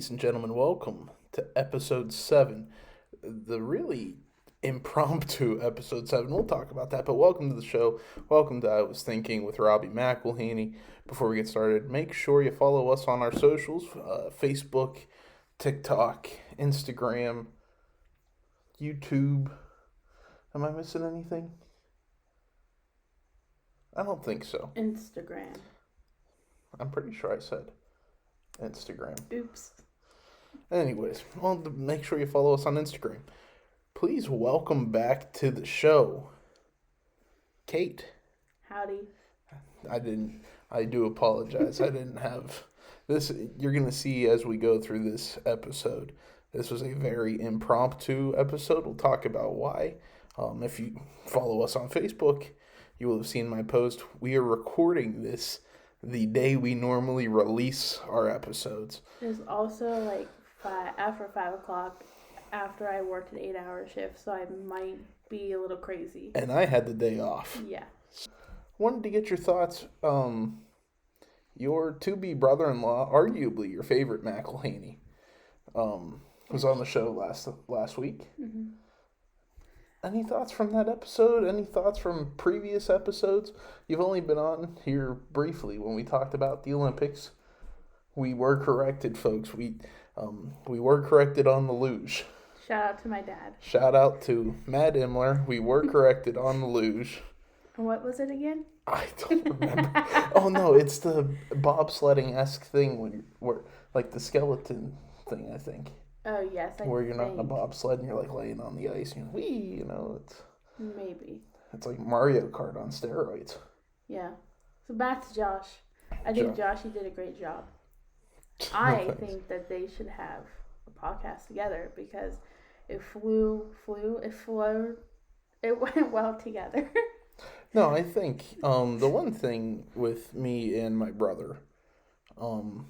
Ladies and gentlemen, welcome to episode 7. The really impromptu episode 7. We'll talk about that, but welcome to the show. Welcome to I Was Thinking with Robbie McElhaney. Before we get started, make sure you follow us on our socials, Facebook, TikTok, Instagram, YouTube. Am I missing anything? I don't think so. Instagram. I'm pretty sure I said Instagram. Oops. Anyways, make sure you follow us on Instagram. Please welcome back to the show, Kait. Howdy. I do apologize. I didn't have this. You're going to see as we go through this episode. This was a very impromptu episode. We'll talk about why. If you follow us on Facebook, you will have seen my post. We are recording this the day we normally release our episodes. There's also after 5 o'clock after I worked an 8-hour shift, so I might be a little crazy. And I had the day off. Yeah. Wanted to get your thoughts. Your to-be brother-in-law, arguably your favorite McElhaney, was on the show last week. Mm-hmm. Any thoughts from that episode? Any thoughts from previous episodes? You've only been on here briefly when we talked about the Olympics. We were corrected, folks. We were corrected on the luge. Shout out to my dad. Shout out to Matt Imler. We were corrected on the luge. What was it again? I don't remember. Oh no, it's the bobsledding-esque thing where like the skeleton thing, I think. Oh yes, where you're not in a bobsled and you're like laying on the ice and it's maybe. It's like Mario Kart on steroids. Yeah. So back to Josh. I think Josh, he did a great job. I think that they should have a podcast together because it went well together. No, I think the one thing with me and my brother, you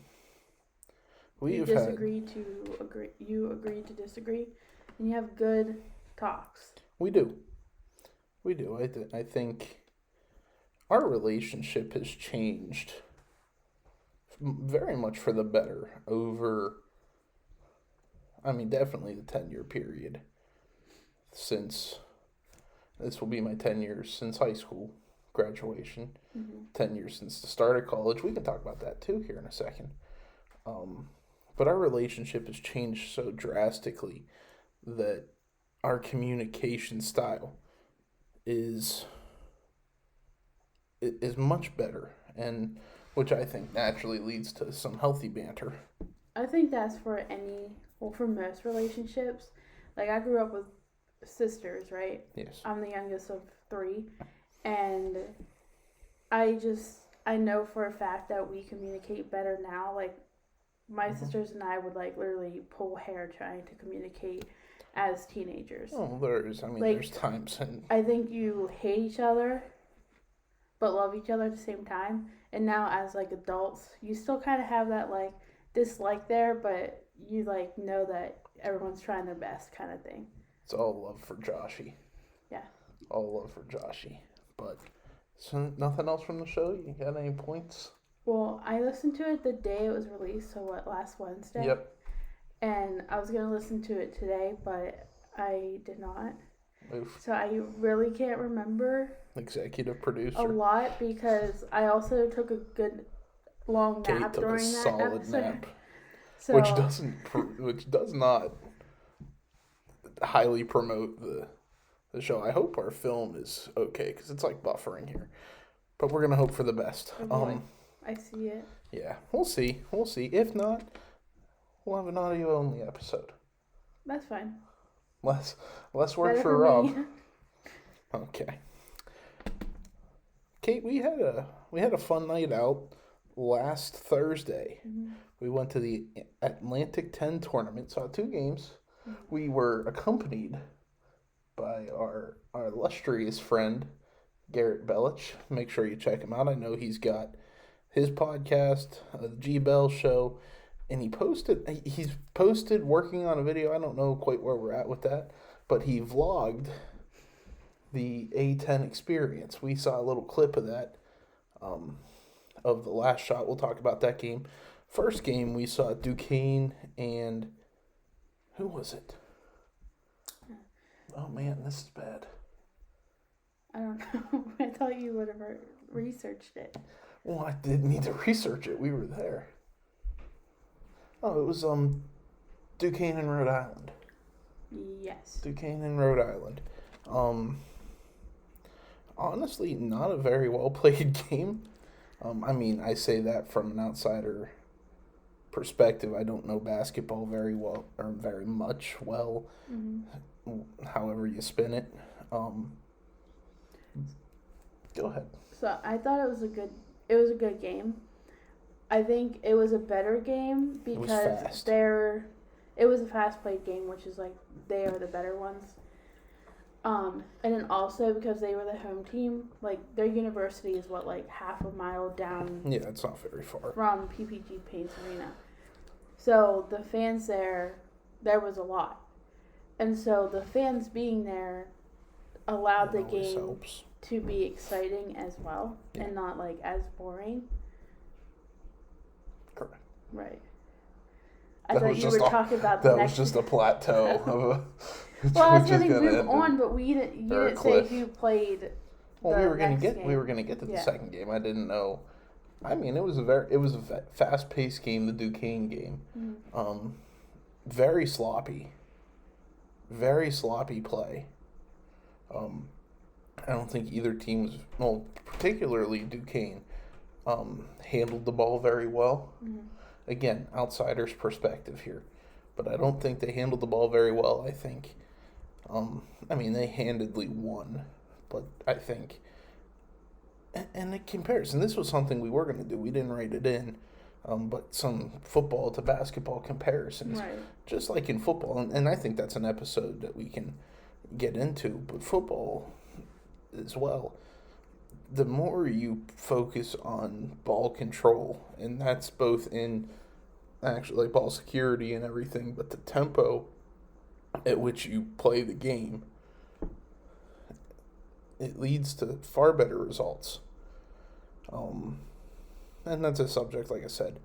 agree to disagree, and you have good talks. We do. I think our relationship has changed very much for the better over, definitely the 10-year period since, this will be my 10 years since high school graduation, 10 years since the start of college. We can talk about that too here in a second. But our relationship has changed so drastically that our communication style is much better, and which I think naturally leads to some healthy banter. I think that's for most relationships. Like, I grew up with sisters, right? Yes. I'm the youngest of 3, and I know for a fact that we communicate better now. Like, my sisters and I would literally pull hair trying to communicate as teenagers. Oh, there's times, and I think you hate each other but love each other at the same time. And now as adults, you still kind of have that dislike there, but you know that everyone's trying their best kind of thing. It's all love for Joshy. Yeah. All love for Joshy. But so nothing else from the show? You got any points? Well, I listened to it the day it was released, so last Wednesday? Yep. And I was going to listen to it today, but I did not. Oof. So I really can't remember executive producer a lot because I also took a good long nap during that solid episode. Nap, so, which does not highly promote the show. I hope our film is okay because it's buffering here, but we're gonna hope for the best. I see it. Yeah, we'll see. If not, we'll have an audio only episode. That's fine. Less work Better for Rob. Okay. Kait, we had a fun night out last Thursday. Mm-hmm. We went to the Atlantic 10 tournament, saw 2 games. Mm-hmm. We were accompanied by our illustrious friend, Garrett Belich. Make sure you check him out. I know he's got his podcast, the G Bell Show, and he's posted working on a video. I don't know quite where we're at with that, but he vlogged the A10 experience. We saw a little clip of that, of the last shot. We'll talk about that game. First game we saw Duquesne and who was it? Oh man, this is bad. I don't know. I thought you would have researched it. Well, I didn't need to research it. We were there. Oh, it was Duquesne and Rhode Island. Yes. Duquesne and Rhode Island. Honestly, not a very well played game. I mean, I say that from an outsider perspective. I don't know basketball very well or very much well. However you spin it. Go ahead. So I thought it was a good game. I think it was a better game because it was a fast played game, which is like they are the better ones. And then also because they were the home team, like their university is like half a mile down. Yeah, it's not very far from PPG Paints Arena. So the fans there was a lot, and so the fans being there allowed the game helps. To be exciting as well, and not like as boring. Correct. Right. I thought you were talking about the that next. was just a plateau of a. Well, I was going to move on, but you didn't say who played. Well, we were going to get to the second game. I didn't know. I mean, it was a fast-paced game, the Duquesne game. Very sloppy play. I don't think either team was, well, particularly Duquesne, handled the ball very well. Again, outsider's perspective here, but I don't think they handled the ball very well. I think, I mean, they handedly won, but I think, and in comparison, this was something we were going to do. We didn't write it in, but some football to basketball comparisons, right. Just like in football, and I think that's an episode that we can get into, but football as well. The more you focus on ball control, and that's both in actually like ball security and everything, but the tempo at which you play the game, it leads to far better results. And that's a subject, like I said,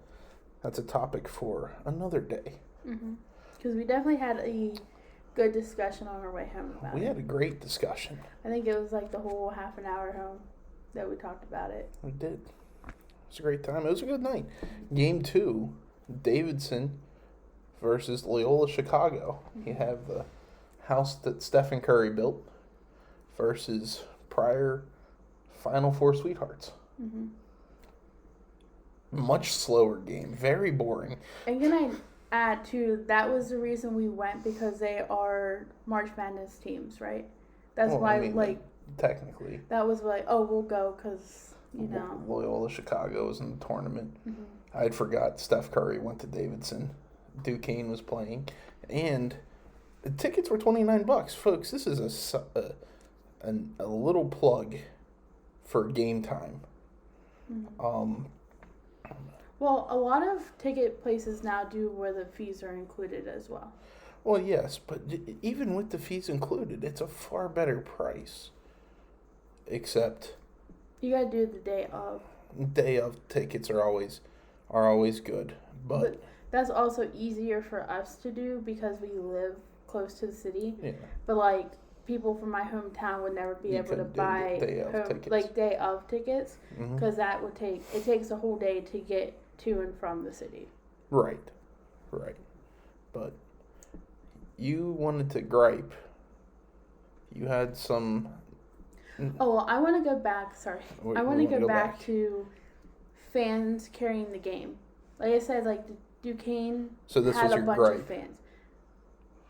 that's a topic for another day. Because we definitely had a good discussion on our way home about it. We had a great discussion. I think it was like the whole half an hour home that we talked about it. We did. It was a great time. It was a good night. Game 2, Davidson versus Loyola Chicago. You have the house that Stephen Curry built versus prior Final Four sweethearts. Much slower game. Very boring. And can I add too, that was the reason we went, because they are March Madness teams, right? That's why, I mean, like, technically. That was like, oh, we'll go because, you know. Loyola Chicago was in the tournament. I'd forgot Steph Curry went to Davidson. Duquesne was playing. And the tickets were $29. Folks, this is a little plug for game time. Well, a lot of ticket places now do where the fees are included as well. Well, yes, but even with the fees included, it's a far better price. Except you gotta do the day of. Day of tickets are always good, but that's also easier for us to do because we live close to the city. Yeah. But like people from my hometown would never be able to buy day of tickets because that would takes a whole day to get to and from the city. Right. But you wanted to gripe. You had some. Oh, well, I want to go back. Sorry, I want to go back to fans carrying the game. Like I said, like Duquesne had a bunch of fans.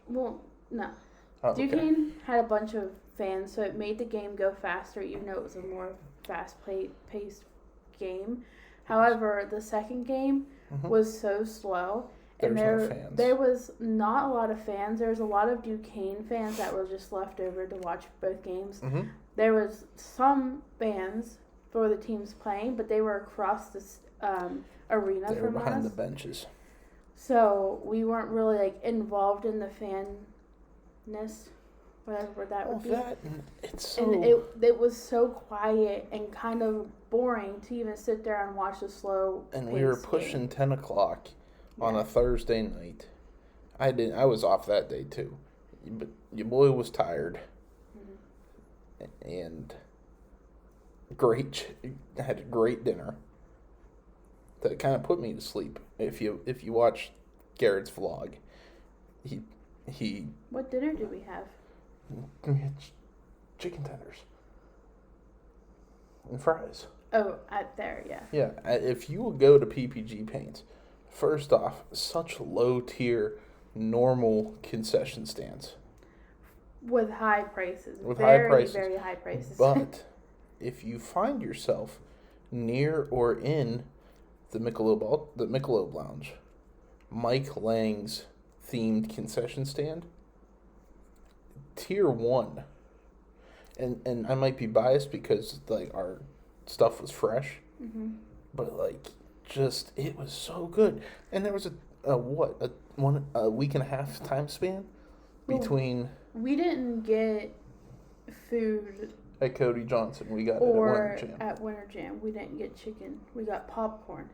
Well, no. Oh, Duquesne had a bunch of fans, so it made the game go faster, even though it was a more fast-paced game. However, the second game was so slow, and there was not a lot of fans. There was a lot of Duquesne fans that were just left over to watch both games. There was some fans for the teams playing, but they were across the arena from us. They were behind the benches. So we weren't really like involved in the fanness. whatever that Well, would be. that, it's so... And it was so quiet and kind of boring to even sit there and watch the slow. And we were pushing game. 10 o'clock on a Thursday night. I was off that day too. But your boy was tired. Mm-hmm. And had a great dinner. That kind of put me to sleep. If you watch Garrett's vlog, he What dinner did we have? We had chicken tenders and fries. Oh, at there, yeah. Yeah, if you will go to PPG Paints, first off, such low tier, normal concession stands. With high prices. Very high prices. But if you find yourself near or in the Michelob Lounge, Mike Lang's themed concession stand, tier 1, and I might be biased because like our stuff was fresh, mm-hmm. but like just it was so good, and there was a week and a half time span between. We didn't get food at Cody Johnson. We got it at Winter Jam. At Winter Jam, we didn't get chicken. We got popcorn.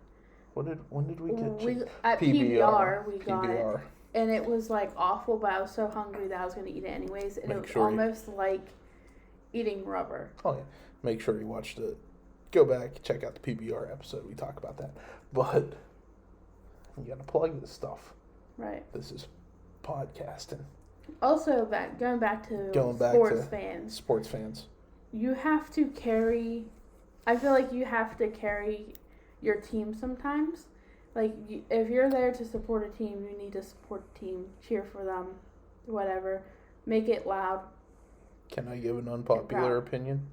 When did we get chicken? At PBR we got PBR. it. And it was like awful, but I was so hungry that I was going to eat it anyways. And it was almost like eating rubber. Oh, yeah. Make sure you watch go back, check out the PBR episode. We talk about that. But you got to plug this stuff. Right. This is podcasting. Also, going back to sports fans. You have to carry, I feel like you have to carry your team sometimes. Like, if you're there to support a team, you need to support the team, cheer for them, whatever. Make it loud. Can I give an unpopular opinion?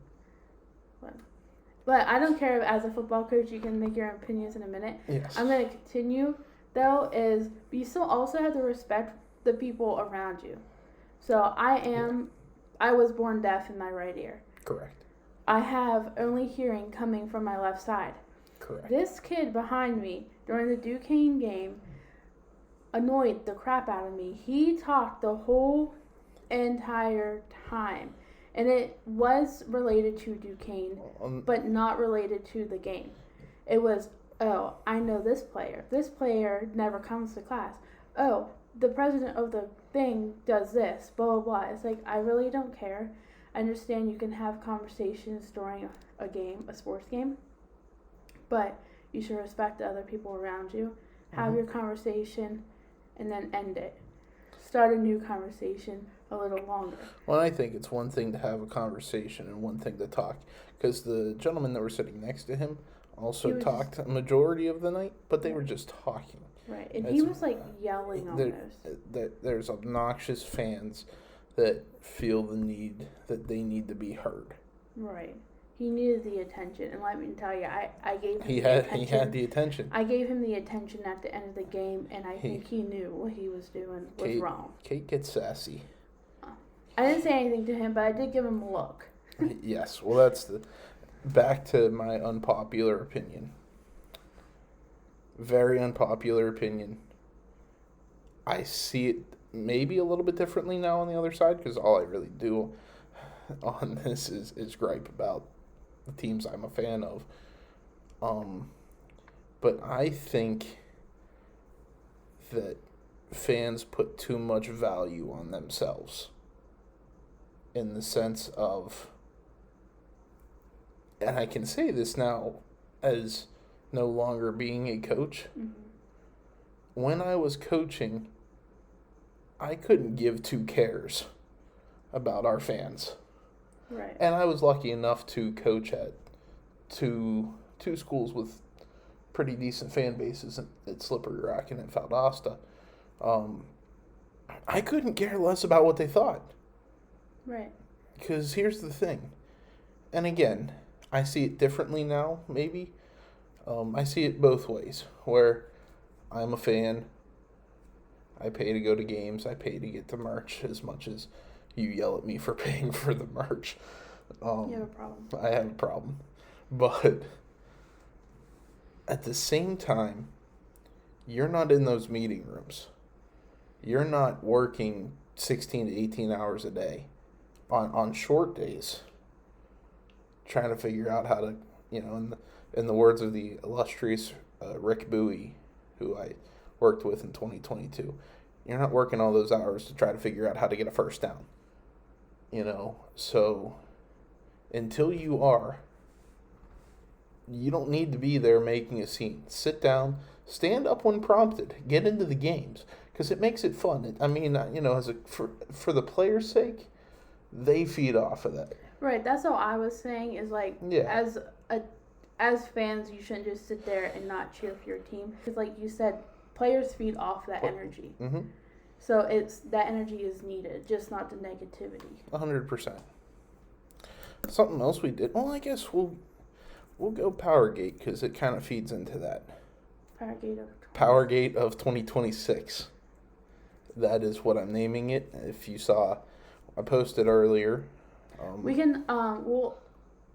But I don't care. As a football coach, you can make your opinions in a minute. Yes. I'm going to continue, though, is you still also have to respect the people around you. So I was born deaf in my right ear. Correct. I have only hearing coming from my left side. Correct. This kid behind me during the Duquesne game annoyed the crap out of me. He talked the whole entire time. And it was related to Duquesne, but not related to the game. It was, oh, I know this player. This player never comes to class. Oh, the president of the thing does this, blah, blah, blah. It's like, I really don't care. I understand you can have conversations during a game, a sports game, but you should respect the other people around you. Have your conversation, and then end it. Start a new conversation a little longer. Well, I think it's one thing to have a conversation and one thing to talk, because the gentleman that were sitting next to him also talked a majority of the night, but they were just talking. Right, and he was like yelling almost. There's obnoxious fans that feel the need that they need to be heard. Right. He needed the attention, and let me tell you, I gave him He had the attention. I gave him the attention at the end of the game, and I think he knew what he was doing was wrong. Kait gets sassy. I didn't say anything to him, but I did give him a look. Yes, well, that's back to my unpopular opinion. Very unpopular opinion. I see it maybe a little bit differently now on the other side, because all I really do on this is gripe about the teams I'm a fan of. But I think that fans put too much value on themselves, in the sense of, and I can say this now as no longer being a coach. Mm-hmm. When I was coaching, I couldn't give two cares about our fans. Right. And I was lucky enough to coach at two schools with pretty decent fan bases at Slippery Rock and at Valdosta. I couldn't care less about what they thought. Right. Because here's the thing. And again, I see it differently now, maybe. I see it both ways, where I'm a fan. I pay to go to games. I pay to get the merch, as much as you yell at me for paying for the merch. You have a problem. I have a problem. But at the same time, you're not in those meeting rooms. You're not working 16 to 18 hours a day on short days, trying to figure out how to, in the words of the illustrious Rick Bowie, who I worked with in 2022, you're not working all those hours to try to figure out how to get a first down. So until you are, you don't need to be there making a scene. Sit down, stand up when prompted, get into the games, because it makes it fun. I mean, for the players' sake, they feed off of that. Right, that's all I was saying is like, Yeah. as fans, you shouldn't just sit there and not cheer for your team. Because like you said, players feed off that energy. Mm-hmm. So that energy is needed, just not the negativity. 100%. Something else we did. Well, I guess we'll go Powergate because it kind of feeds into that. Powergate of 2026. That is what I'm naming it. If you saw, I posted earlier. We can we'll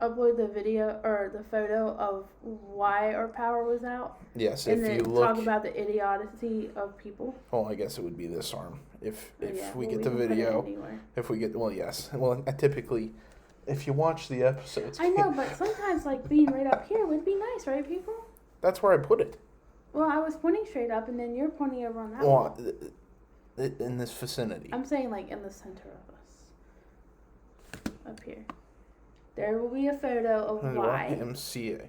upload the video or the photo of why our power was out. Yes, and if then you look. Talk about the idiocy of people. Well, I guess it would be this arm. If we get we the can video. put it anywhere. If we get yes. Well, I typically, if you watch the episodes. I know, but sometimes like being right up here would be nice, right, people? That's where I put it. Well, I was pointing straight up, and then you're pointing over on that wall. wall. In this vicinity. I'm saying like in the center of us. Up here. There will be a photo of why. YMCA.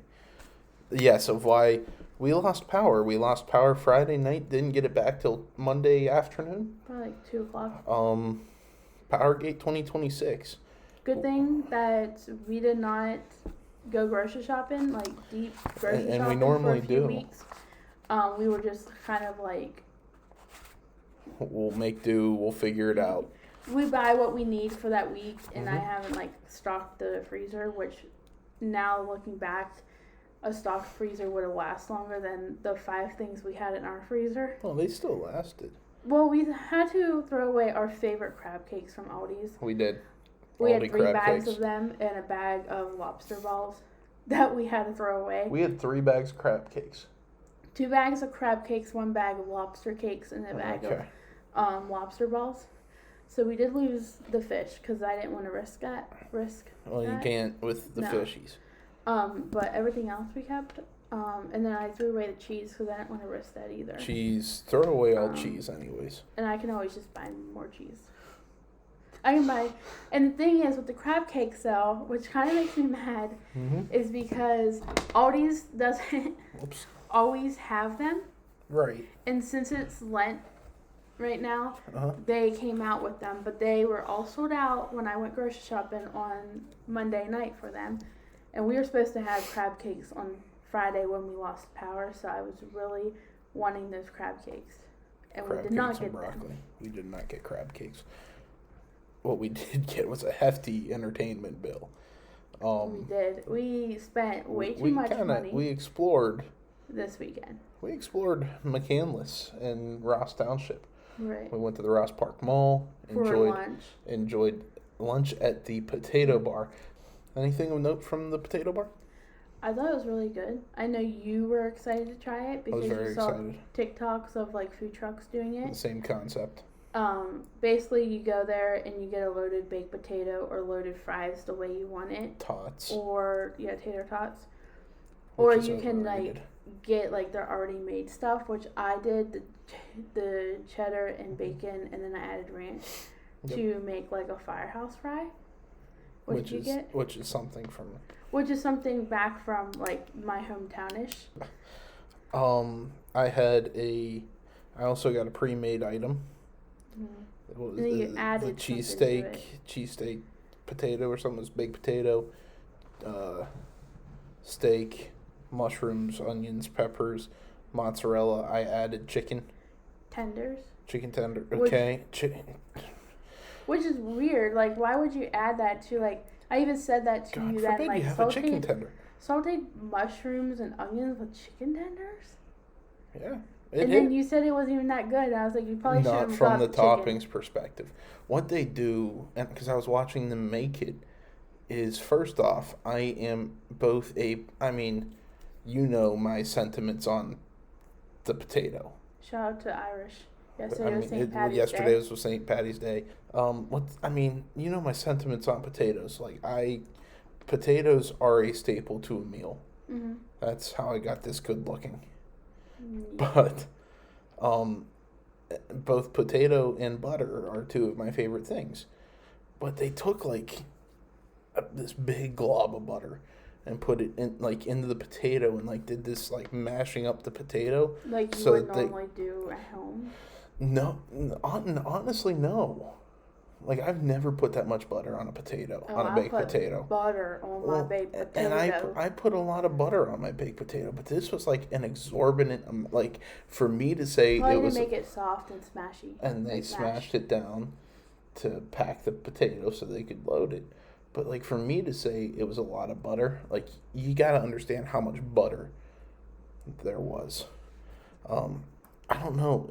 Yes, of why we lost power. We lost power Friday night, didn't get it back till Monday afternoon. Probably like 2 o'clock. Powergate 2026. Good thing that we did not go grocery shopping, like deep grocery shopping we normally for a few do. weeks. We were just kind of like... We'll make do, we'll figure it out. We buy what we need for that week, and I haven't like stocked the freezer, which now looking back, a stocked freezer would have lasted longer than the 5 things we had in our freezer. Well, they still lasted. Well, we had to throw away our favorite crab cakes from Aldi's. We did. We had Aldi 3 bags cakes. of them and a bag of lobster balls that we had to throw away. We had 3 bags of crab cakes. 2 bags of crab cakes, 1 bag of lobster cakes, and a bag of lobster balls. So we did lose the fish because I didn't want to risk that. Well, you can't with the fishies. But everything else we kept. And then I threw away the cheese because I didn't want to risk that either. Cheese. Throw away all cheese anyways. And I can always just buy more cheese. I can buy... And the thing is, with the crab cake sale, which kind of makes me mad, is because Aldi's doesn't always have them. Right. And since it's Lent right now, they came out with them. But they were all sold out when I went grocery shopping on Monday night for them. And we were supposed to have crab cakes on Friday when we lost power, so I was really wanting those crab cakes. And we did not get them. We did not get crab cakes. What we did get was a hefty entertainment bill. We did. We spent way too much money. We explored this weekend. We explored McCandless and Ross Township. Right. We went to the Ross Park Mall. Enjoyed lunch at the Potato Bar. Anything of note from the Potato Bar? I thought it was really good. I know you were excited to try it because you saw TikToks of like food trucks doing it. The same concept. Basically you go there and you get a loaded baked potato or loaded fries the way you want it. Tots. Or tater tots. Or you can like get like their already made stuff, which I did the cheddar and bacon, and then I added ranch to make like a firehouse fry. Which is something back from like my hometownish. I also got a pre-made item. And then you added the cheesesteak potato or something. It was baked potato, steak, mushrooms, onions, peppers, mozzarella. I added chicken tender. Okay. Which is weird. Like, why would you add that to, like, I even said that to you that, like, you have a chicken tender. Sauteed mushrooms and onions with chicken tenders? Yeah. Then you said it wasn't even that good. I was like, you probably should have got Not from the chicken. toppings perspective. What they do, and because I was watching them make it, is first off, I am my sentiments on the potato. Shout out to Irish. Yesterday was St. Patty's Yesterday Day. was St. Patty's Day. You know my sentiments on potatoes. Potatoes are a staple to a meal. Mm-hmm. That's how I got this good looking. Yeah. But, um, both potato and butter are two of my favorite things. But they took this big glob of butter and put it in into the potato and did this mashing up the potato Like you so would that they normally do at home. no honestly no. I've never put that much butter on a potato, Oh, on a I baked put potato. butter on my baked And potato. I put a lot of butter on my baked potato, but this was an exorbitant for me to say Probably it to was. make it soft and smashy. And they smashed it down to pack the potato so they could load it. But for me to say it was a lot of butter, you gotta understand how much butter there was. I don't know.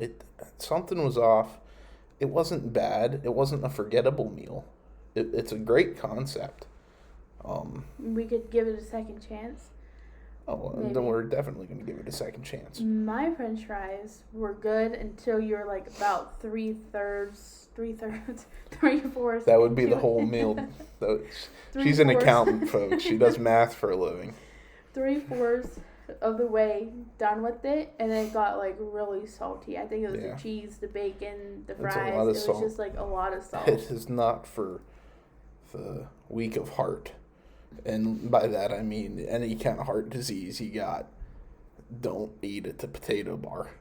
Something was off. It wasn't bad. It wasn't a forgettable meal. It's a great concept. We could give it a second chance. Then we're definitely going to give it a second chance. My French fries were good until you're about three-fourths. That would be the whole meal. She's an accountant, folks. She does math for a living. 3/4 of the way done with it, and it got really salty. I think it was the cheese, the bacon, the fries. It was salt. just a lot of salt. It is not for the weak of heart. And by that I mean any kind of heart disease you got, don't eat at the potato bar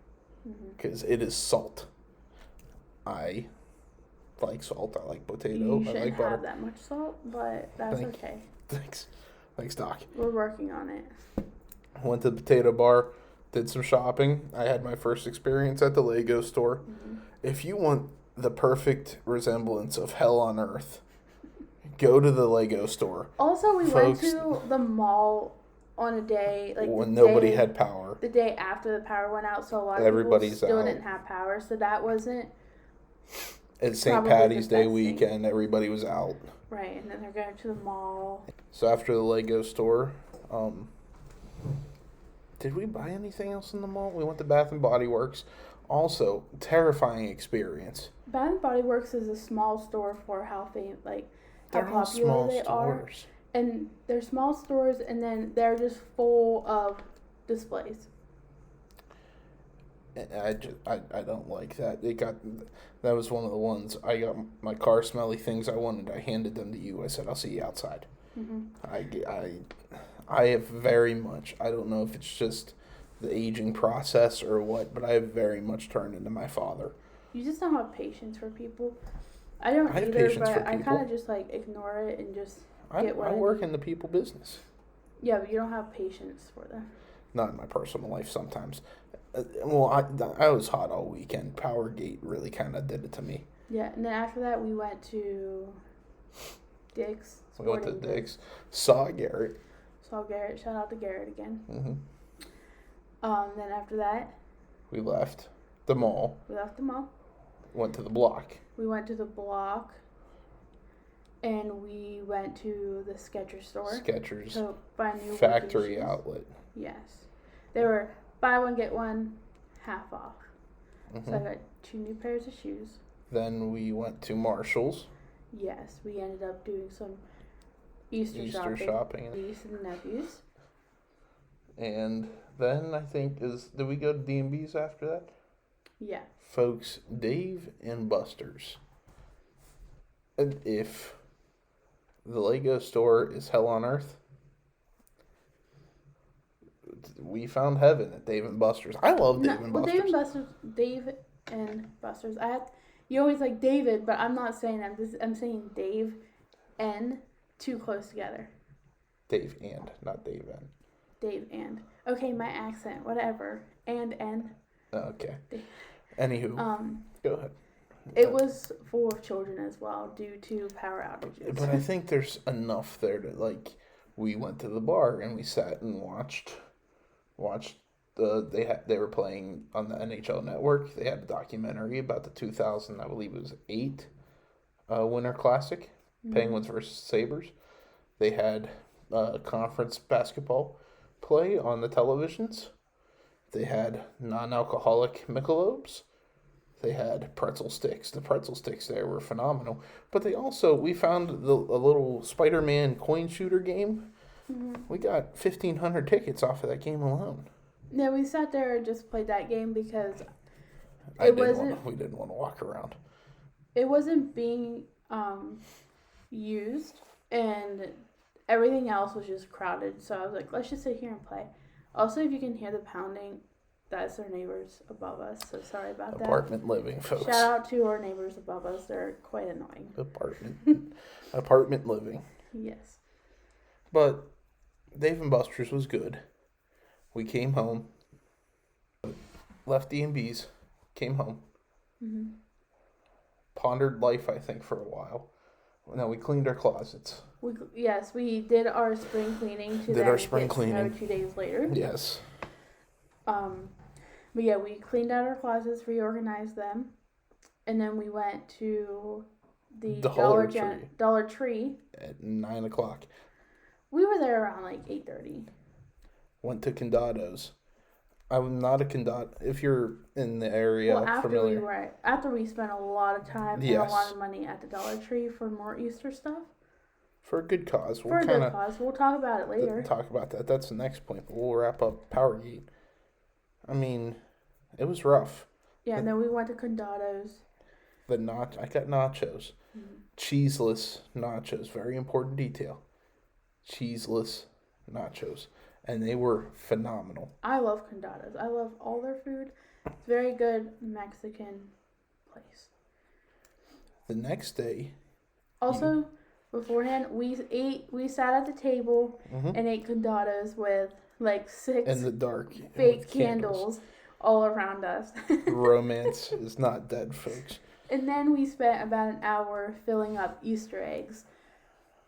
because it is salt. I like salt. I like potato. You shouldn't I like butter. have that much salt, but that's okay. Thanks, Doc. We're working on it. Went to the potato bar, did some shopping. I had my first experience at the Lego store. Mm-hmm. If you want the perfect resemblance of hell on earth, go to the Lego store. Also, we went to the mall on a day when nobody had power. The day after the power went out, so a lot of Everybody's people still out. didn't have power. So that wasn't. It's St. Patty's Day weekend. Everybody was out. Right, and then they're going to the mall. So after the Lego store, did we buy anything else in the mall? We went to Bath and Body Works. Also, terrifying experience. Bath and Body Works is a small store for how They're all popular small they stores. are. And they're small stores, and then they're just full of displays. I don't like that. That was one of the ones. I got my car smelly things I wanted. I handed them to you. I said, I'll see you outside. Mm-hmm. I have very much, I don't know if it's just the aging process or what, but I have very much turned into my father. You just don't have patience for people. I don't have either, patience but for people. I kind of just ignore it and just get what I work in the people business. Yeah, but you don't have patience for them. Not in my personal life sometimes. I was hot all weekend. Powergate really kind of did it to me. Yeah, and then after that we went to Dick's. We went to Dick's. Saw Garrett. Shout out to Garrett again. Mm-hmm. Then after that, we left the mall. Went to the block. We went to the block, and we went to the Skechers store. Skechers. To buy new factory outlet. Yes, they were buy one get one half off. Mm-hmm. So I got 2 new pairs of shoes. Then we went to Marshall's. Yes, we ended up doing some Easter shopping. Niece and nephews. And then I think did we go to D&B's after that? Yeah. Folks, Dave and Buster's. And if the Lego store is hell on earth, we found heaven at Dave and Buster's. I love Dave and Buster's. Dave and Buster's. You always like David, but I'm not saying that. I'm saying Dave and too close together. Dave and, not Dave and. Dave and. Okay, my accent, whatever. And. Okay. Dave. Anywho, go ahead. It was full of children as well due to power outages. But I think there's enough there to we went to the bar and we sat and watched they were playing on the NHL Network. They had a documentary about the 2000, I believe it was 8 Winter Classic, Penguins versus Sabres. They had conference basketball play on the televisions. They had non-alcoholic Michelobes. They had pretzel sticks. The pretzel sticks there were phenomenal. But we found a little Spider-Man coin shooter game. Mm-hmm. We got 1,500 tickets off of that game alone. Yeah, we sat there and just played that game because we didn't want to walk around. It wasn't being used, and everything else was just crowded. So I was like, let's just sit here and play. Also, if you can hear the pounding, that's our neighbors above us. So sorry about that. Apartment living, folks. Shout out to our neighbors above us. They're quite annoying. Apartment living. Yes. But Dave and Buster's was good. We came home, left D&B's, came home, pondered life, I think, for a while. No, we cleaned our closets. We did our spring cleaning. Did our spring cleaning 2 days later. Yes. But yeah, we cleaned out our closets, reorganized them, and then we went to the Dollar Tree at 9 o'clock. We were there around like 8:30. Went to Condado's. I'm not a Condado. If you're in the area, after we spent a lot of time and a lot of money at the Dollar Tree for more Easter stuff. For a good cause. We'll talk about it later. Talk about that. That's the next point. But we'll wrap up Powergate. I mean, it was rough. Yeah, and then we went to Condado's. I got nachos. Mm-hmm. Cheeseless nachos. Very important detail. Cheeseless nachos. And they were phenomenal. I love Condado's. I love all their food. It's very good Mexican place. The next day. Also, beforehand, we sat at the table and ate Condado's with like 6 in the dark fake candles all around us. Romance is not dead, folks. And then we spent about an hour filling up Easter eggs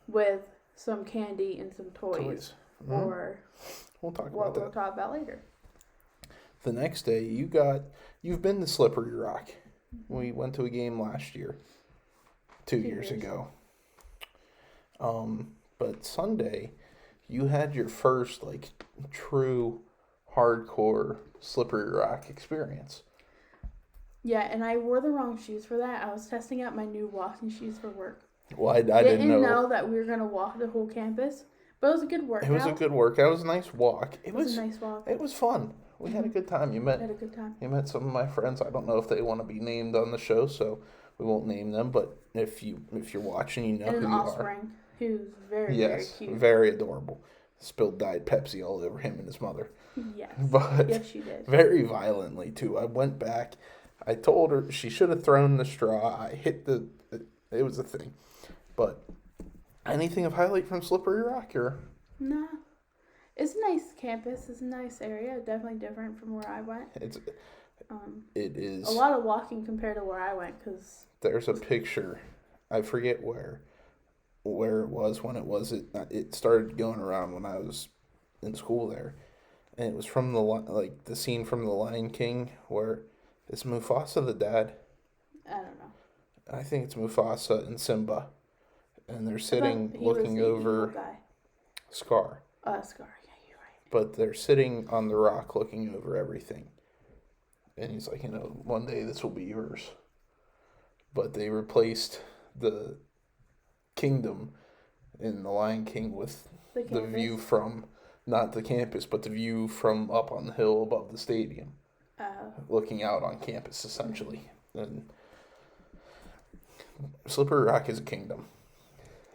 with some candy and some toys. Or we'll talk about that. We'll talk about later. The next day, you've been to Slippery Rock. We went to a game last year, 2 years ago. But Sunday, you had your first like true hardcore Slippery Rock experience. Yeah, and I wore the wrong shoes for that. I was testing out my new walking shoes for work. Well, I didn't know that we were going to walk the whole campus, but it was a good workout. It was a good workout. It was a nice walk. It was a nice walk. It was fun. We had a good time. You met some of my friends. I don't know if they want to be named on the show, so we won't name them. But if you're watching, you know who you Offspring, who's very cute. Very adorable. Spilled Diet Pepsi all over him and his mother. Yes. But yes, she did. Very violently too. I went back. I told her she should have thrown the straw. I hit it was a thing. But anything of highlight from Slippery Rock or? Nah. It's a nice campus. It's a nice area. Definitely different from where I went. It is. A lot of walking compared to where I went because. There's a picture. I forget where it was when it was. It started going around when I was in school there. And it was from the scene from The Lion King where is Mufasa the dad? I don't know. I think it's Mufasa and Simba. And they're sitting looking over Scar. Scar, yeah, you're right. But they're sitting on the rock looking over everything. And he's like, one day this will be yours. But they replaced the kingdom in The Lion King with the view from, not the campus, but the view from up on the hill above the stadium. Looking out on campus, essentially. And Slippery Rock is a kingdom.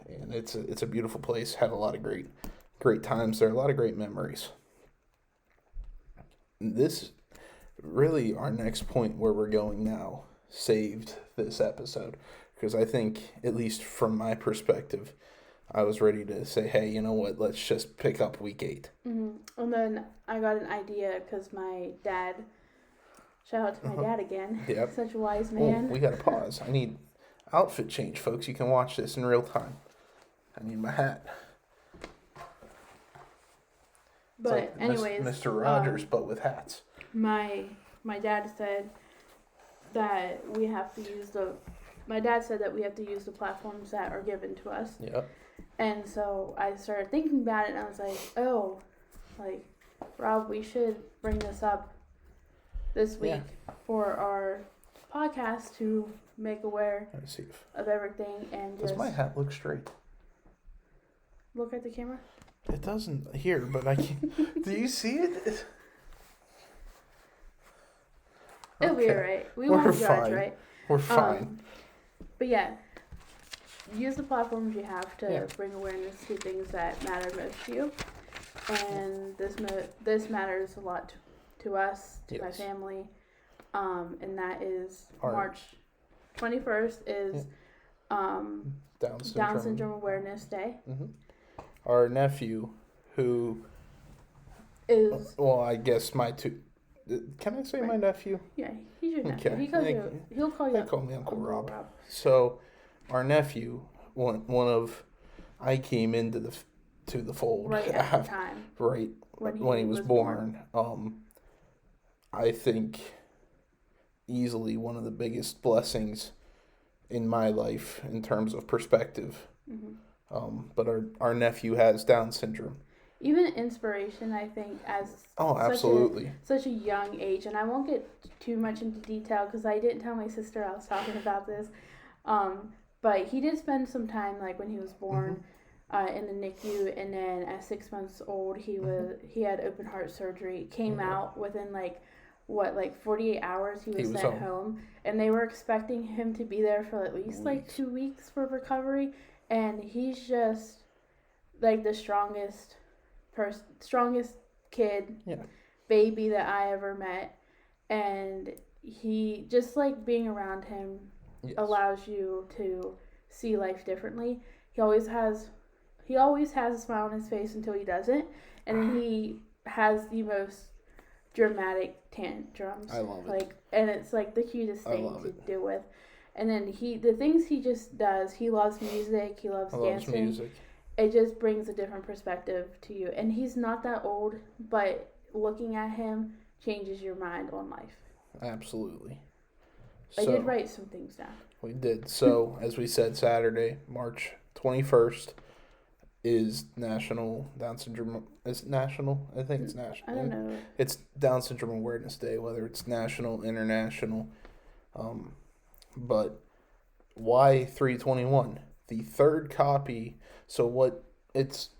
And it's a beautiful place. Had a lot of great times there. A lot of great memories. This, really, our next point where we're going now, saved this episode. Because I think, at least from my perspective, I was ready to say, hey, you know what, let's just pick up week 8. Mm-hmm. And then I got an idea because my dad, shout out to my dad again, yep. Such a wise man. We got to pause. I need outfit change, folks. You can watch this in real time. I need my hat. But like anyways, Mr. Rogers, but with hats. My dad said that we have to use the platforms that are given to us. Yep. And so I started thinking about it, and I was like, Rob, we should bring this up this week for our podcast to make aware Let's see if, of everything and does just my hat look straight? look at the camera. It doesn't here, but I can. Do you see it? It'll be alright. We won't judge, fine. right? We're fine. But yeah, use the platforms you have to Yeah. bring awareness to things that matter most to you. And this matters a lot to us, to my Yes. family. And that is Our- March 21st is Down Syndrome Awareness Day. Mm-hmm. Our nephew, who Is well, I guess my two. Can I say my nephew? yeah, he's your nephew. Okay. He'll call you. They call me Uncle Rob. So, our nephew, one of, I came into the fold Right at the time. right when he was born. I think easily one of the biggest blessings in my life in terms of perspective. Mm-hmm. But our nephew has Down syndrome. Even inspiration, I think, as absolutely such a young age, and I won't get too much into detail because I didn't tell my sister I was talking about this. But he did spend some time, like when he was born, in the NICU, and then at 6 months old, he had open heart surgery. Came out within 48 hours. He was sent home, and they were expecting him to be there for at least 2 weeks for recovery, and he's just like the strongest kid, baby that I ever met, and he just like being around him allows you to see life differently. He always has a smile on his face until he doesn't, and then he has the most dramatic tantrums. I love it. And it's like the cutest thing to deal with. And then the things he just does. He loves music. He loves dancing. Music. It just brings a different perspective to you. And he's not that old, but looking at him changes your mind on life. Absolutely. I did write some things down. We did. So, as we said, Saturday, March 21st, is National Down Syndrome. Is it national? I think it's national. I don't know. It's Down Syndrome Awareness Day, whether it's national, international. But why 321? The third copy. So what? It's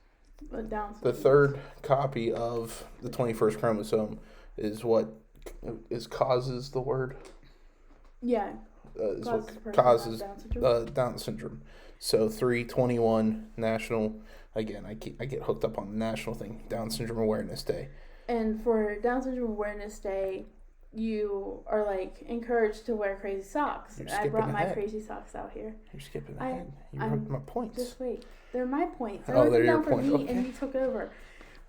the third copy of the 21st chromosome is what causes the word. Yeah. Is what causes Down syndrome. So 321 national. Again, I get hooked up on the national thing. Down Syndrome Awareness Day. And for Down Syndrome Awareness Day, you are encouraged to wear crazy socks. I brought my crazy socks out here. You're skipping ahead. You wrote my points. Just wait. They're my points. They're your points. Me, and you took over.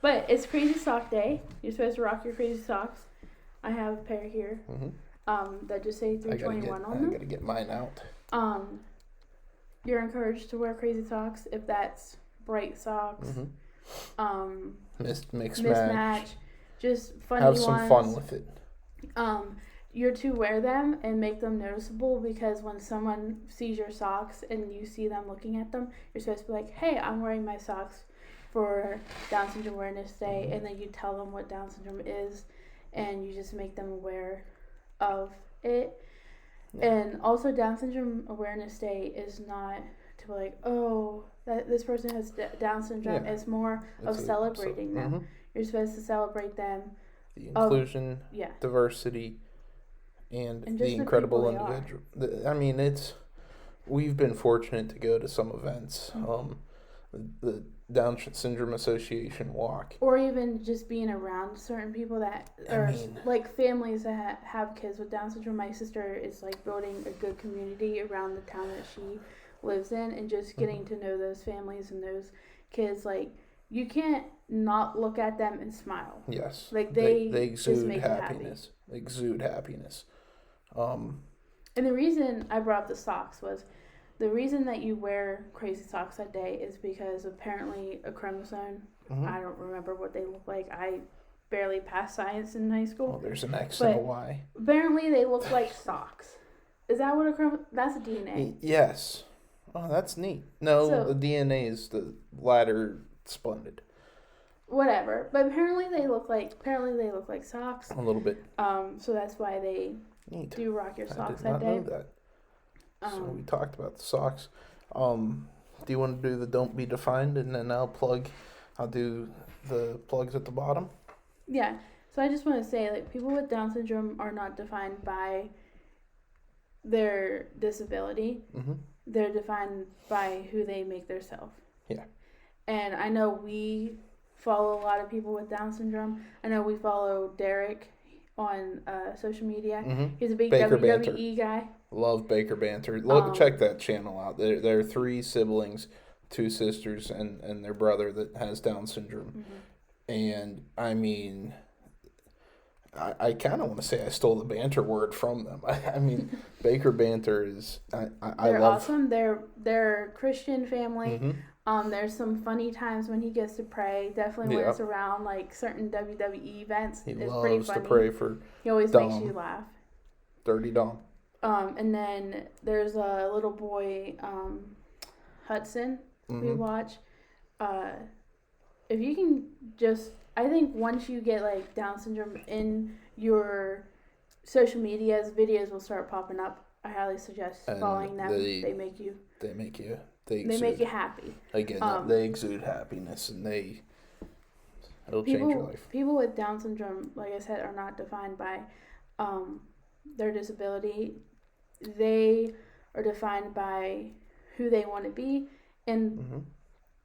But it's Crazy Sock Day. You're supposed to rock your crazy socks. I have a pair here. That just say 321 on them. I gotta get mine out. You're encouraged to wear crazy socks if that's bright socks. Mismatch. Just funny ones. Have some fun with it. You're to wear them and make them noticeable, because when someone sees your socks and you see them looking at them, you're supposed to be like, hey, I'm wearing my socks for Down Syndrome Awareness Day, and then you tell them what Down syndrome is, and you just make them aware of it. And also, Down Syndrome Awareness Day is not to be like, oh, that this person has Down syndrome. It's more of celebrating them. You're supposed to celebrate them. The inclusion, diversity, and the incredible individual. I mean, we've been fortunate to go to some events. The Down Syndrome Association walk. Or even just being around certain people that are families that have kids with Down syndrome. My sister is building a good community around the town that she lives in, and just getting to know those families and those kids. You can't not look at them and smile. Yes. They exude just make happiness. They exude happiness. And the reason I brought up the socks was, the reason that you wear crazy socks that day is because apparently a chromosome, I don't remember what they look like. I barely passed science in high school. Well, there's an X and a Y. Apparently they look like socks. Is that what a chromosome? That's a DNA. Yes. Oh, that's neat. No, the DNA is the latter splendid. Whatever, but apparently they look like socks. A little bit. So that's why they Neat. do rock your I socks did that not day. know that. So we talked about the socks. Do you want to do the don't be defined, and then I'll do the plugs at the bottom? Yeah. So I just want to say, like, people with Down syndrome are not defined by their disability. Mm-hmm. They're defined by who they make themselves. Yeah. And I know we follow a lot of people with Down syndrome. I know we follow Derek on social media. Mm-hmm. He's a big Baker WWE guy. Love Baker Banter. Check that channel out. There are 3 siblings, 2 sisters, and their brother that has Down syndrome. Mm-hmm. And I mean, I kind of want to say I stole the banter word from them. I mean, Baker Banter is I They're love. awesome. They're a Christian family. Mm-hmm. There's some funny times when he gets to pray. Definitely when Yep. it's around like certain WWE events. He It's loves pretty funny. to pray for He always Dom. makes you laugh. Dirty Dom. And then there's a little boy, Hudson, Mm-hmm. we watch. If you can just, I think once you get like Down syndrome in your social medias, videos will start popping up. I highly suggest And following them. They make you happy. Again, they exude happiness, and it'll change your life. People with Down syndrome, like I said, are not defined by their disability. They are defined by who they want to be and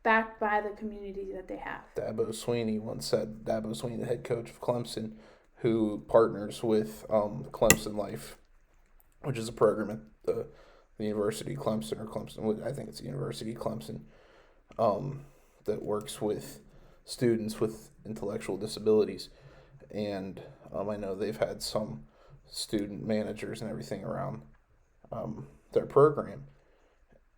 backed by the community that they have. Dabo Sweeney once said, Dabo Sweeney, the head coach of Clemson, who partners with Clemson Life, which is a program at the University of Clemson, or Clemson, I think it's the University of Clemson, that works with students with intellectual disabilities. And I know they've had some student managers and everything around their program.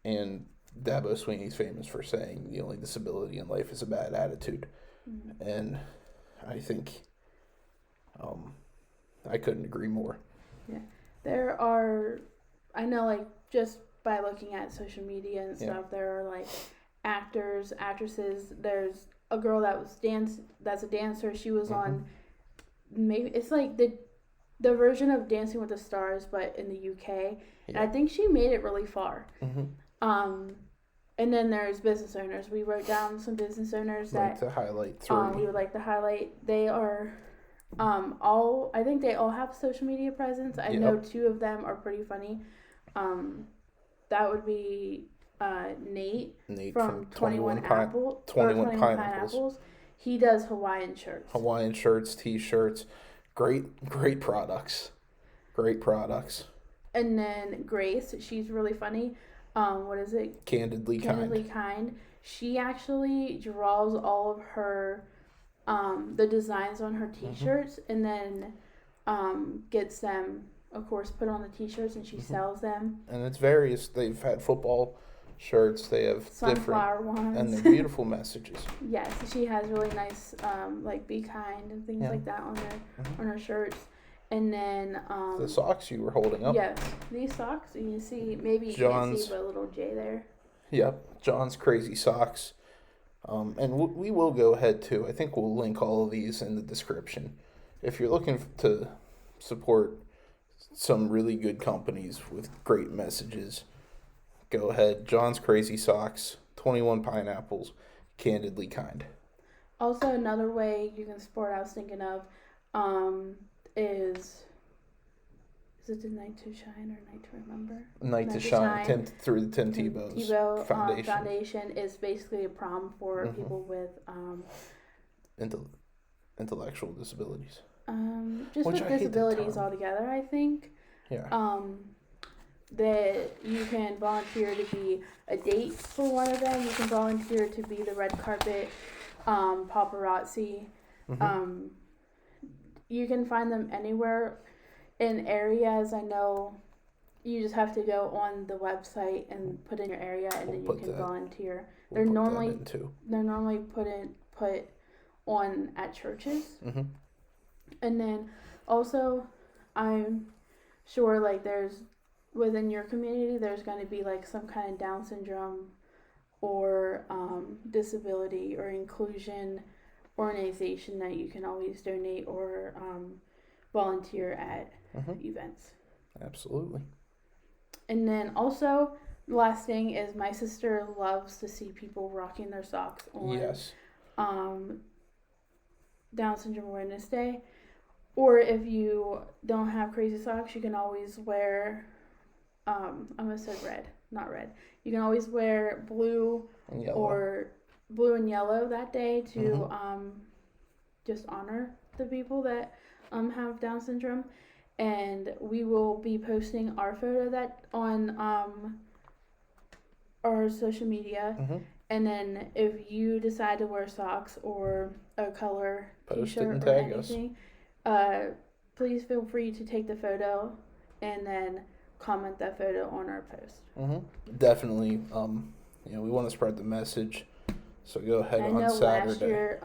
And Dabo Sweeney's famous for saying the only disability in life is a bad attitude. Mm-hmm. And I think I couldn't agree more. Yeah. There are, I know, like, just by looking at social media and stuff, there are, like, actors, actresses. There's a girl that's a dancer. She was on, maybe, it's like the version of Dancing with the Stars, but in the UK. Yeah. And I think she made it really far. Mm-hmm. And then there's business owners. We wrote down some business owners that to highlight 3. We would like to highlight. They are I think they all have social media presence. I know 2 of them are pretty funny. That would be Nate from 21 Pineapples. He does Hawaiian shirts, T-shirts, great products. And then Grace, she's really funny. What is it? Candidly Kind. She actually draws all of her the designs on her T-shirts, and then gets them, of course, put on the T-shirts, and she sells them. And it's various. They've had football shirts. They have sunflower ones, and they're beautiful messages. Yes, she has really nice like be kind and things like that on her shirts. And then the socks you were holding up. Yes, these socks. You can see, maybe you can't see, but a little J there. Yep, John's Crazy Socks. And we will go ahead too. I think we'll link all of these in the description. If you're looking to support some really good companies with great messages, go ahead. John's Crazy Socks, 21 Pineapples, Candidly Kind. Also, another way you can support, I was thinking of, is it the Night to Shine or Night to Remember? Night to Shine. Through the Tim Tebow Foundation is basically a prom for people with intellectual disabilities. Just with disabilities altogether, I think. Yeah. That you can volunteer to be a date for one of them. You can volunteer to be the red carpet paparazzi. You can find them anywhere in areas. I know you just have to go on the website and put in your area, and then you can volunteer. They're normally put on at churches. And then also, I'm sure like there's within your community there's going to be like some kind of Down syndrome or disability or inclusion organization that you can always donate or volunteer at events. Absolutely. And then also, the last thing is my sister loves to see people rocking their socks on Yes. um, Down Syndrome Awareness Day. Or if you don't have crazy socks, you can always wear, I almost said red, not red. You can always wear blue And yellow. or blue and yellow that day to Mm-hmm. just honor the people that have Down syndrome. And we will be posting our photo that on our social media. Mm-hmm. And then if you decide to wear socks or a color Post it T-shirt and or tag us. anything, please feel free to take the photo and then comment that photo on our post. Mm-hmm. Definitely. We want to spread the message. So go ahead I on know Saturday. last year,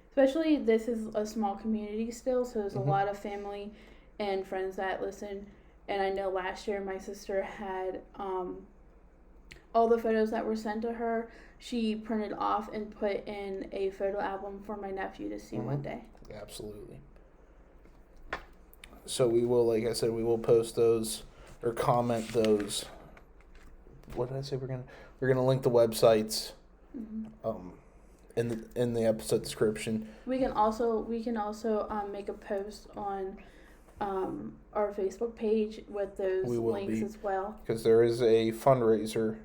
especially this is a small community still, so there's Mm-hmm. a lot of family and friends that listen. And I know last year my sister had all the photos that were sent to her. She printed off and put in a photo album for my nephew to see Mm-hmm. one day. Absolutely. So we will, like I said, we will post those or comment those. What did I say? We're gonna link the websites in the episode description. We can also make a post on our Facebook page with those links as well. Because there is a fundraiser.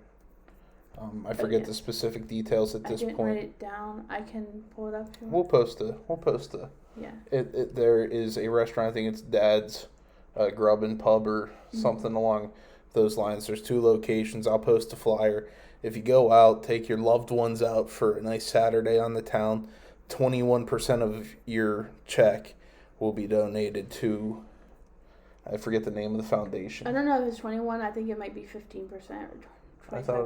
I forget yes. the specific details at this I didn't point. write it down. I can pull it up. We'll post the. Yeah. There is a restaurant. I think it's Dad's Grub and Pub or something along those lines. There's 2 locations. I'll post a flyer. If you go out, take your loved ones out for a nice Saturday on the town. 21% of your check will be donated to. I forget the name of the foundation. I don't know if it's 21. I think it might be 15% or 25%. I thought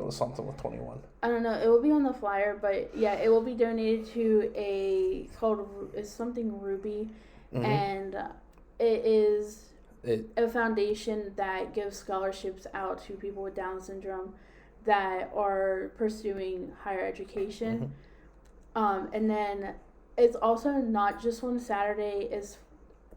it was something with 21. I don't know. It will be on the flyer, but yeah, it will be donated to it's something Ruby, and it is a foundation that gives scholarships out to people with Down syndrome that are pursuing higher education. And then it's also not just on Saturday. It's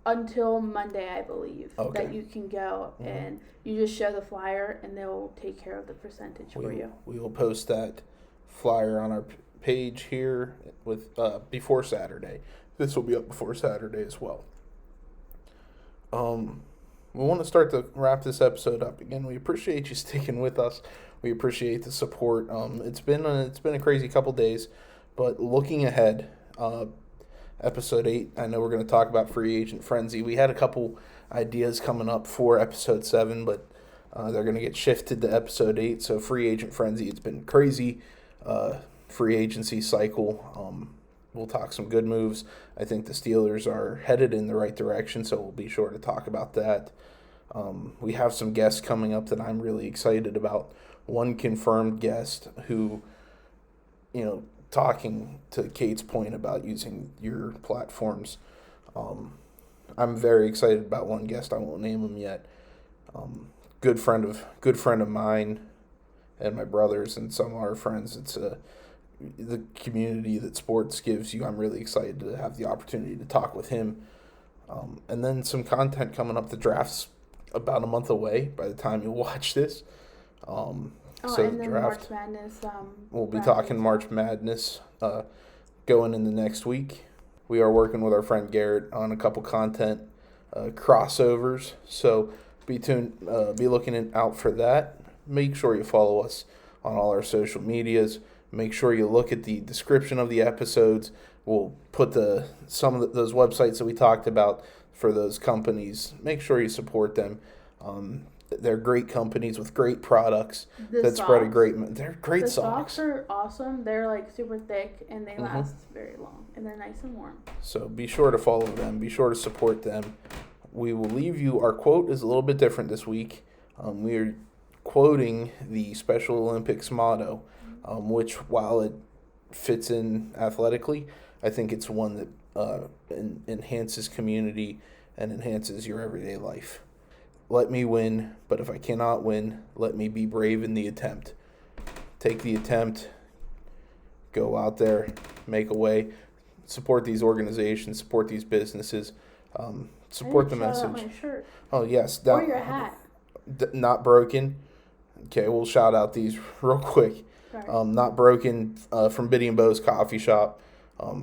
until Monday, I believe, that you can go and you just show the flyer and they'll take care of the percentage for you. We will post that flyer on our page here with before Saturday. This will be up before Saturday as well. We want to start to wrap this episode up. Again, we appreciate you sticking with us. We appreciate the support. It's been a crazy couple days, but looking ahead, episode 8, I know we're going to talk about free agent frenzy. We had a couple ideas coming up for episode 7, but they're going to get shifted to episode 8. So free agent frenzy, it's been crazy free agency cycle. We'll talk some good moves. I think the Steelers are headed in the right direction, so we'll be sure to talk about that. We have some guests coming up that I'm really excited about. One confirmed guest who, talking to Kait's point about using your platforms, I'm very excited about one guest. I won't name him yet. Good friend of mine and my brothers and some of our friends. It's the community that sports gives you. I'm really excited to have the opportunity to talk with him. And then some content coming up. The draft's about a month away by the time you watch this. And the then draft. March Madness. We'll be talking March Madness going in the next week. We are working with our friend Garrett on a couple content crossovers. So be looking out for that. Make sure you follow us on all our social medias. Make sure you look at the description of the episodes. We'll put some of those websites that we talked about for those companies. Make sure you support them. They're great companies with great products spread a great. They're great socks. The socks are awesome. They're like super thick and they last very long and they're nice and warm. So be sure to follow them. Be sure to support them. We will leave you. Our quote is a little bit different this week. We are quoting the Special Olympics motto, which while it fits in athletically, I think it's one that enhances community and enhances your everyday life. Let me win, but if I cannot win, let me be brave in the attempt. Take the attempt, go out there, make a way, support these organizations, support these businesses. Support the shout out message. my shirt. Oh yes, Or your hat. Not Broken. Okay, we'll shout out these real quick. Sorry. Not Broken from Biddy and Bo's coffee shop.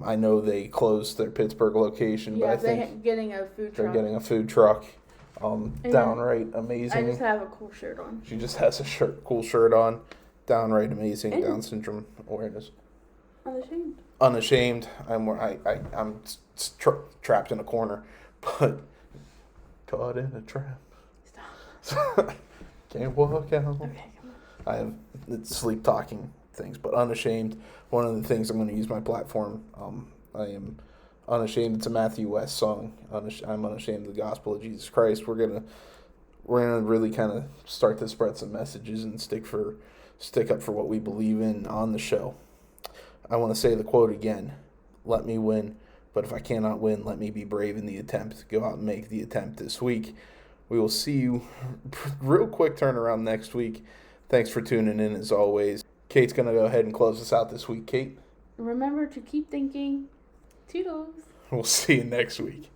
I know they closed their Pittsburgh location, but I think they're getting a food truck. they're getting a food truck. Downright amazing. I just have a cool shirt on. She just has a cool shirt on. Downright amazing. And Down syndrome awareness. Unashamed. Unashamed. I'm trapped in a corner, but caught in a trap. Stop. Can't walk out. Okay, come on. It's sleep talking things, but unashamed. One of the things I'm going to use my platform. I am unashamed. It's a Matthew West song. I'm unashamed of the gospel of Jesus Christ. We're gonna really kind of start to spread some messages and stick up for what we believe in on the show. I want to say the quote again. Let me win, but if I cannot win, let me be brave in the attempt. Go out and make the attempt this week. We will see you real quick turnaround next week. Thanks for tuning in as always. Kate's going to go ahead and close us out this week. Kate? Remember to keep thinking. Toodles. We'll see you next week.